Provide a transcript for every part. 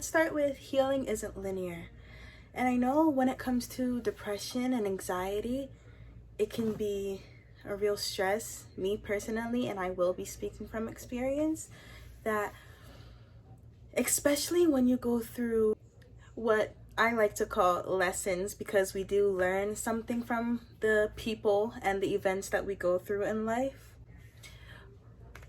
Let's start with healing isn't linear. And I know when it comes to depression and anxiety, it can be a real stress. Me personally, and I will be speaking from experience, that especially when you go through what I like to call lessons, because we do learn something from the people and the events that we go through in life.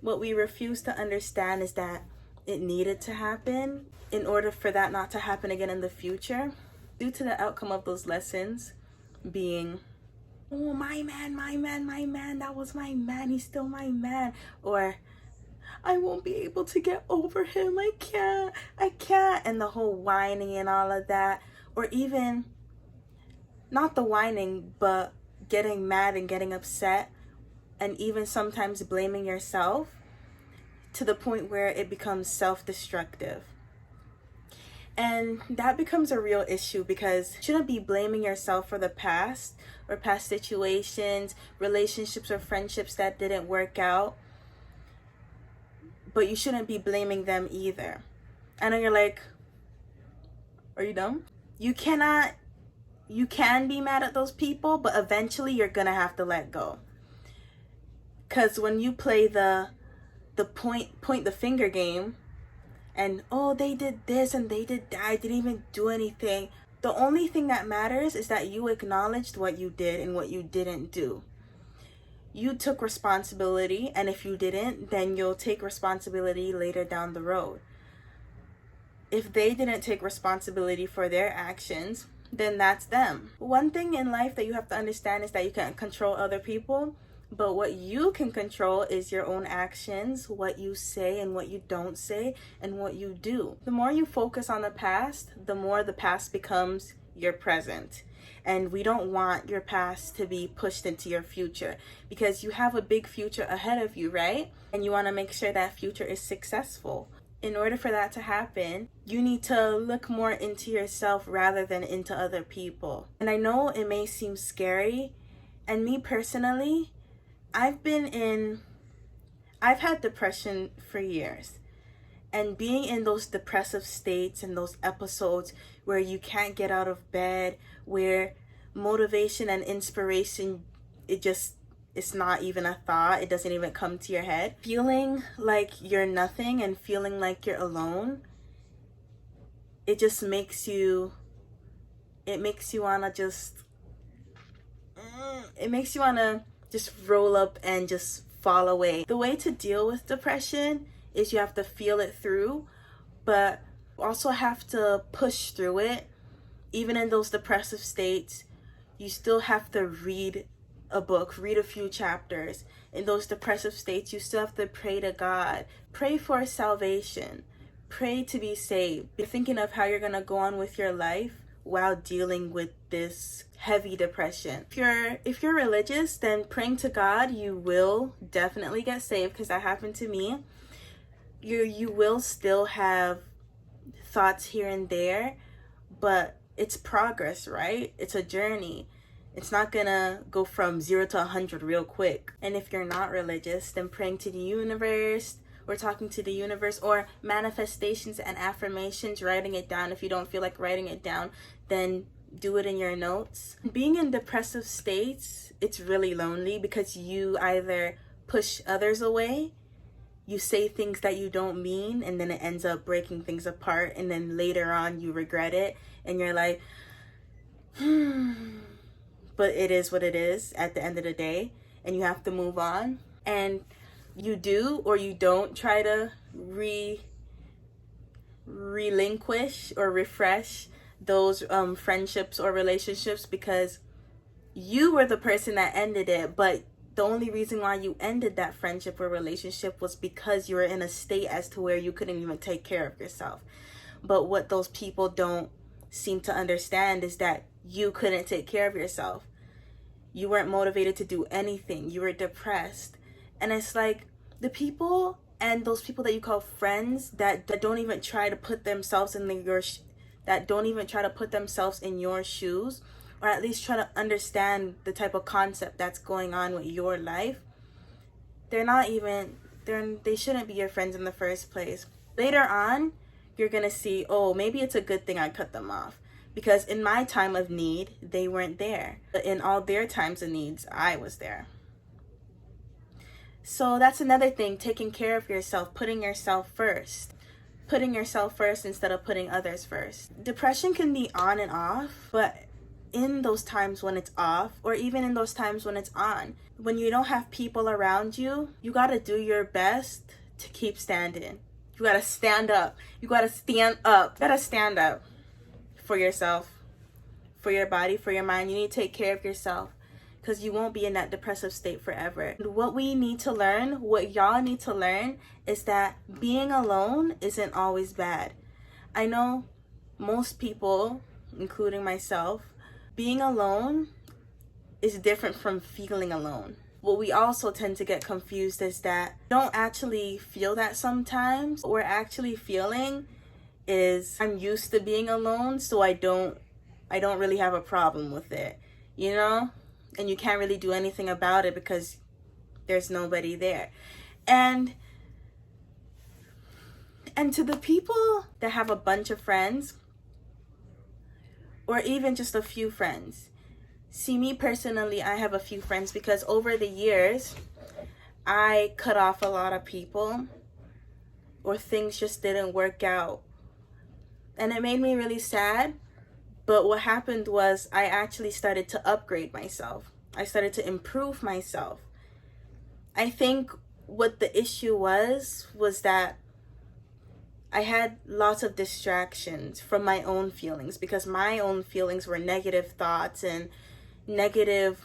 What we refuse to understand is that it needed to happen in order for that not to happen again in the future, due to the outcome of those lessons being, oh, my man, that was my man, he's still my man. Or, I won't be able to get over him, I can't. And the whole whining and all of that. Or even, not the whining, but getting mad and getting upset, and even sometimes blaming yourself to the point where it becomes self-destructive. And that becomes a real issue, because you shouldn't be blaming yourself for the past or past situations, relationships or friendships that didn't work out. But you shouldn't be blaming them either. I know you're like, are you dumb? You can be mad at those people, but eventually you're gonna have to let go. Because when you play the point the finger game, and oh, they did this and they did that, I didn't even do anything. The only thing that matters is that you acknowledged what you did and what you didn't do. You took responsibility, and if you didn't, then you'll take responsibility later down the road. If they didn't take responsibility for their actions, then that's them. One thing in life that you have to understand is that you can't control other people, but what you can control is your own actions, what you say and what you don't say, and what you do. The more you focus on the past, the more the past becomes your present. And we don't want your past to be pushed into your future, because you have a big future ahead of you, right? And you want to make sure that future is successful. In order for that to happen, you need to look more into yourself rather than into other people. And I know it may seem scary, and me personally, I've had depression for years. And being in those depressive states and those episodes where you can't get out of bed, where motivation and inspiration, it's not even a thought, it doesn't even come to your head. Feeling like you're nothing and feeling like you're alone, it makes you wanna just roll up and just fall away. The way to deal with depression is you have to feel it through, but also have to push through it. Even in those depressive states, you still have to read a book, read a few chapters. In those depressive states, you still have to pray to God. Pray for salvation. Pray to be saved. Be thinking of how you're gonna go on with your life while dealing with this heavy depression. If you're religious, then praying to God, you will definitely get saved, because that happened to me. You will still have thoughts here and there, but it's progress, right? It's a journey. It's not gonna go from 0 to 100 real quick. And if you're not religious, then praying to the universe, or talking to the universe, or manifestations and affirmations, writing it down. If you don't feel like writing it down, then do it in your notes. Being in depressive states, it's really lonely, because you either push others away, you say things that you don't mean, and then it ends up breaking things apart, and then later on you regret it, and you're like, but it is what it is at the end of the day, and you have to move on. And you do or you don't try to relinquish or refresh those friendships or relationships, because you were the person that ended it, but the only reason why you ended that friendship or relationship was because you were in a state as to where you couldn't even take care of yourself. But what those people don't seem to understand is that you couldn't take care of yourself. You weren't motivated to do anything. You were depressed. And it's like, the people and those people that you call friends that don't even try to put themselves in your shoes, or at least try to understand the type of concept that's going on with your life, they shouldn't be your friends in the first place. Later on, you're going to see, oh, maybe it's a good thing I cut them off. Because in my time of need, they weren't there. But in all their times of needs, I was there. So that's another thing, taking care of yourself, putting yourself first. Putting yourself first instead of putting others first. Depression can be on and off, but in those times when it's off, or even in those times when it's on, when you don't have people around you, you got to do your best to keep standing. You got to stand up. You got to stand up. You got to stand up for yourself, for your body, for your mind. You need to take care of yourself, because you won't be in that depressive state forever. What we need to learn, what y'all need to learn, is that being alone isn't always bad. I know most people, including myself, being alone is different from feeling alone. What we also tend to get confused is that we don't actually feel that sometimes. What we're actually feeling is, I'm used to being alone, so I don't really have a problem with it, you know? And you can't really do anything about it because there's nobody there. And to the people that have a bunch of friends, or even just a few friends. See, me personally, I have a few friends because over the years, I cut off a lot of people, or things just didn't work out. And it made me really sad. But what happened was I actually started to upgrade myself. I started to improve myself. I think what the issue was that I had lots of distractions from my own feelings, because my own feelings were negative thoughts and negative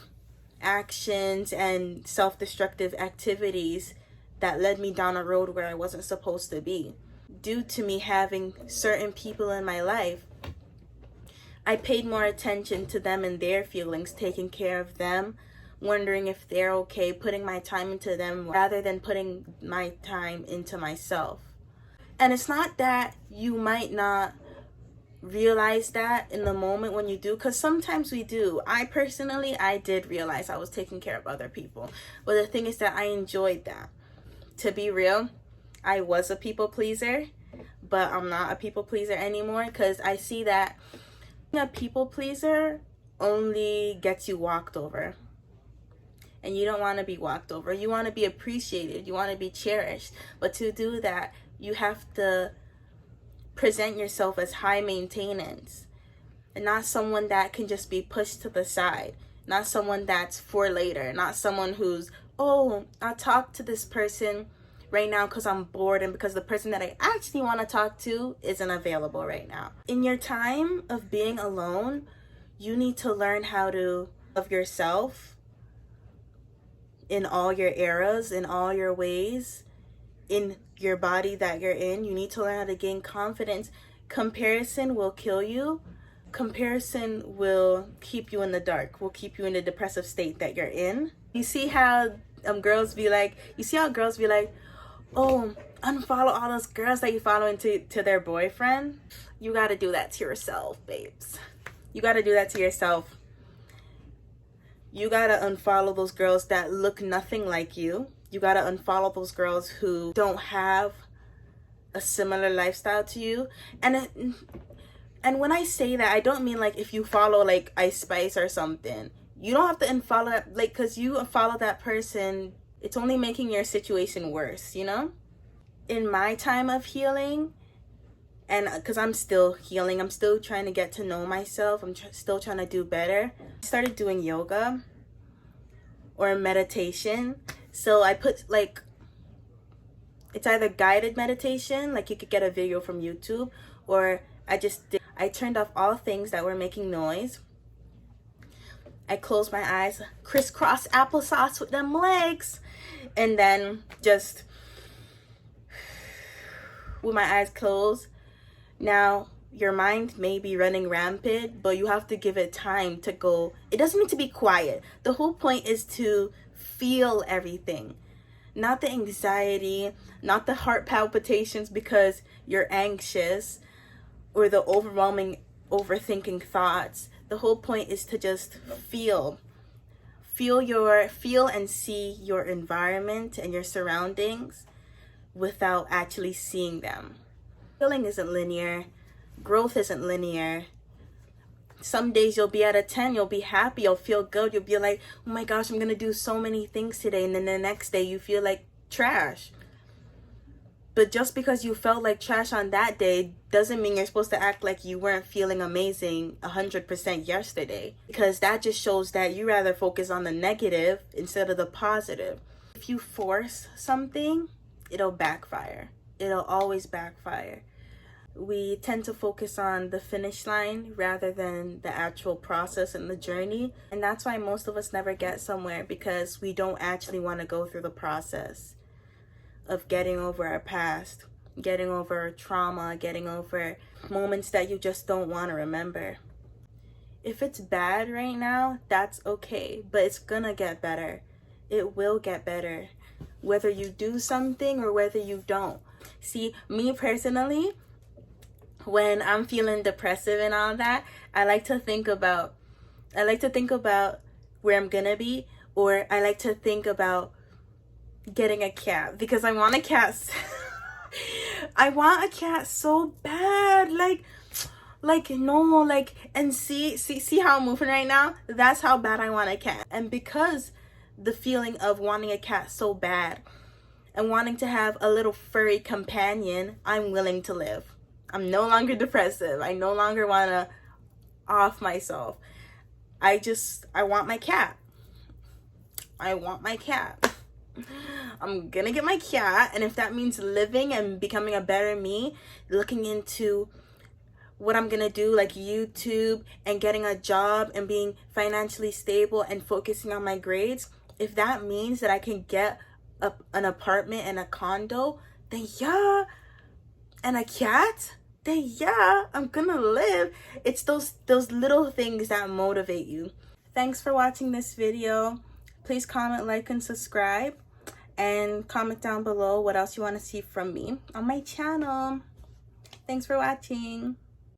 actions and self-destructive activities that led me down a road where I wasn't supposed to be. Due to me having certain people in my life, I paid more attention to them and their feelings, taking care of them, wondering if they're okay, putting my time into them rather than putting my time into myself. And it's not that you might not realize that in the moment when you do, because sometimes we do. I did realize I was taking care of other people. But the thing is that I enjoyed that. To be real, I was a people pleaser, but I'm not a people pleaser anymore, because I see that being a people pleaser only gets you walked over. And you don't want to be walked over. You want to be appreciated. You want to be cherished. But to do that, you have to present yourself as high maintenance, and not someone that can just be pushed to the side. Not someone that's for later. Not someone who's, oh, I'll talk to this person right now because I'm bored and because the person that I actually want to talk to isn't available right now. In your time of being alone, you need to learn how to love yourself in all your eras, in all your ways, in your body that you're in. You need to learn how to gain confidence. Comparison will kill you. Comparison will keep you in the dark, will keep you in the depressive state that you're in. You see how girls be like, oh, unfollow all those girls that you follow into their boyfriend. You got to do that to yourself, babes. You got to do that to yourself. You got to unfollow those girls that look nothing like you. You got to unfollow those girls who don't have a similar lifestyle to you. And when I say that, I don't mean like if you follow like Ice Spice or something. You don't have to unfollow that, like, because you unfollow that person, it's only making your situation worse, you know? In my time of healing, and because I'm still healing, I'm still trying to get to know myself, I'm still trying to do better. I started doing yoga or meditation. So I put like, it's either guided meditation, like you could get a video from YouTube, or I turned off all things that were making noise. I closed my eyes, crisscross applesauce with them legs, and then just with my eyes closed. Now, your mind may be running rampant, but you have to give it time to go. It doesn't need to be quiet. The whole point is to feel everything. Not the anxiety, not the heart palpitations because you're anxious, or the overwhelming overthinking thoughts. The whole point is to just feel and see your environment and your surroundings without actually seeing them. Healing isn't linear. Growth isn't linear. Some days you'll be at a 10, you'll be happy, you'll feel good, you'll be like, oh my gosh, I'm gonna do so many things today. And then the next day you feel like trash. But just because you felt like trash on that day doesn't mean you're supposed to act like you weren't feeling amazing 100% yesterday. Because that just shows that you rather focus on the negative instead of the positive. If you force something, it'll backfire. It'll always backfire. We tend to focus on the finish line rather than the actual process and the journey. And that's why most of us never get somewhere, because we don't actually want to go through the process of getting over our past, getting over trauma, getting over moments that you just don't want to remember. If it's bad right now, that's okay, but it's gonna get better. It will get better, whether you do something or whether you don't. See, me personally, when I'm feeling depressive and all that, I like to think about where I'm gonna be, or I like to think about getting a cat, because I want a cat. I want a cat so bad, and see how I'm moving right now. That's how bad I want a cat. And because the feeling of wanting a cat so bad and wanting to have a little furry companion, I'm willing to live. I'm no longer depressive. I no longer want to off myself. I want my cat. I want my cat. I'm gonna get my cat, and if that means living and becoming a better me, looking into what I'm gonna do, like YouTube and getting a job and being financially stable and focusing on my grades, if that means that I can get an apartment and a condo, then yeah, and a cat, then yeah, I'm gonna live. It's those little things that motivate you. Thanks for watching this video. Please comment, like, and subscribe. And comment down below what else you want to see from me on my channel. Thanks for watching.